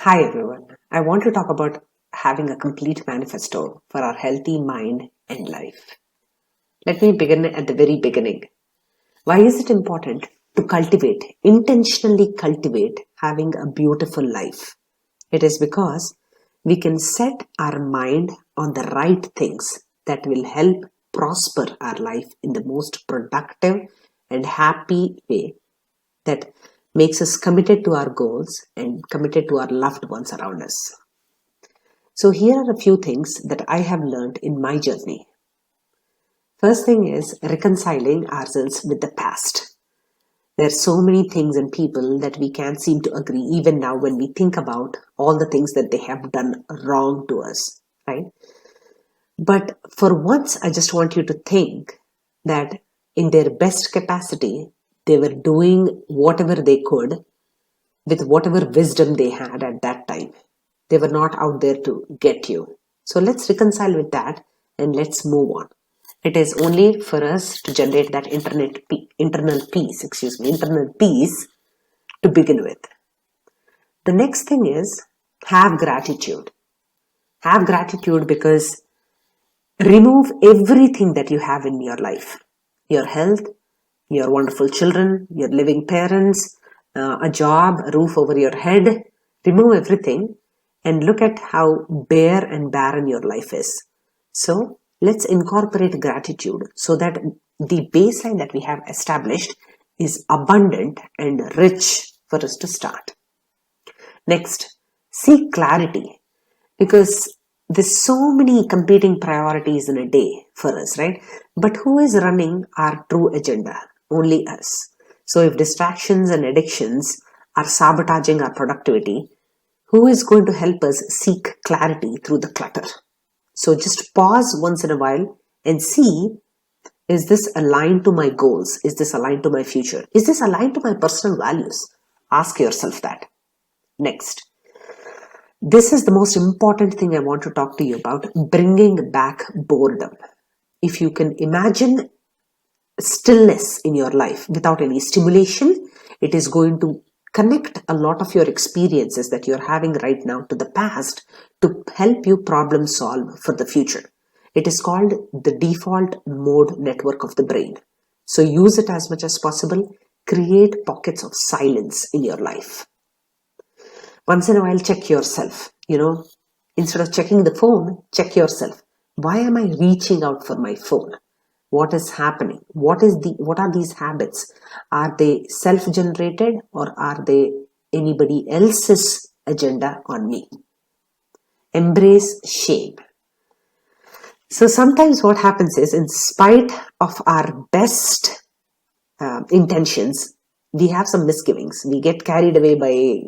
Hi everyone. I want to talk about having a complete manifesto for our healthy mind and life. Let me begin at the very beginning. Why is it important to intentionally cultivate having a beautiful life? It is because we can set our mind on the right things that will help prosper our life in the most productive and happy way that makes us committed to our goals and committed to our loved ones around us. So, here are a few things that I have learned in my journey. First thing is reconciling ourselves with the past. There are so many things and people that we can't seem to agree, even now when we think about all the things that they have done wrong to us, right? But for once, I just want you to think that in their best capacity, they were doing whatever they could with whatever wisdom they had at that time. They were not out there to get you. So let's reconcile with that and let's move on. It is only for us to generate that internal peace to begin with. The next thing is have gratitude. Have gratitude because remove everything that you have in your life. Your health, your wonderful children, your living parents, a job, a roof over your head. Remove everything and look at how bare and barren your life is. So let's incorporate gratitude so that the baseline that we have established is abundant and rich for us to start. Next, seek clarity because there's so many competing priorities in a day for us, right? But who is running our true agenda? Only us. So if distractions and addictions are sabotaging our productivity, who is going to help us seek clarity through the clutter? So just pause once in a while and see, is this aligned to my goals? Is this aligned to my future? Is this aligned to my personal values? Ask yourself that. Next, this is the most important thing I want to talk to you about, bringing back boredom. If you can imagine stillness in your life without any stimulation, it is going to connect a lot of your experiences that you're having right now to the past to help you problem solve for the future. It is called the default mode network of the brain. So use it as much as possible. Create pockets of silence in your life. Once in a while, check yourself. Instead of checking the phone, check yourself. Why am I reaching out for my phone? What is happening? What are these habits? Are they self-generated or are they anybody else's agenda on me? Embrace shame. So sometimes what happens is, in spite of our best intentions, we have some misgivings. We get carried away by,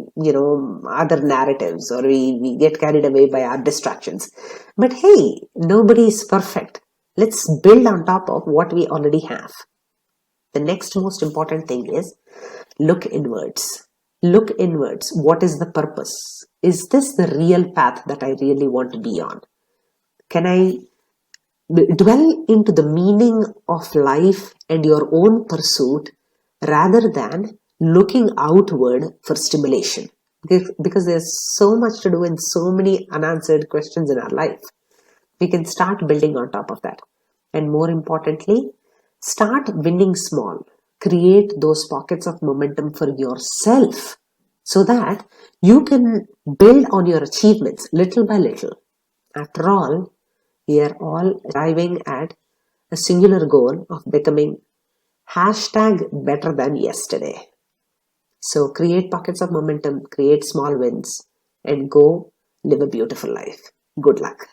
other narratives, or we get carried away by our distractions. But hey, nobody is perfect. Let's build on top of what we already have. The next most important thing is look inwards. Look inwards. What is the purpose? Is this the real path that I really want to be on? Can I dwell into the meaning of life and your own pursuit rather than looking outward for stimulation? Because there's so much to do and so many unanswered questions in our life. We can start building on top of that. And more importantly, start winning small. Create those pockets of momentum for yourself so that you can build on your achievements little by little. After all, we are all arriving at a singular goal of becoming #better than yesterday. So create pockets of momentum, create small wins, and go live a beautiful life. Good luck.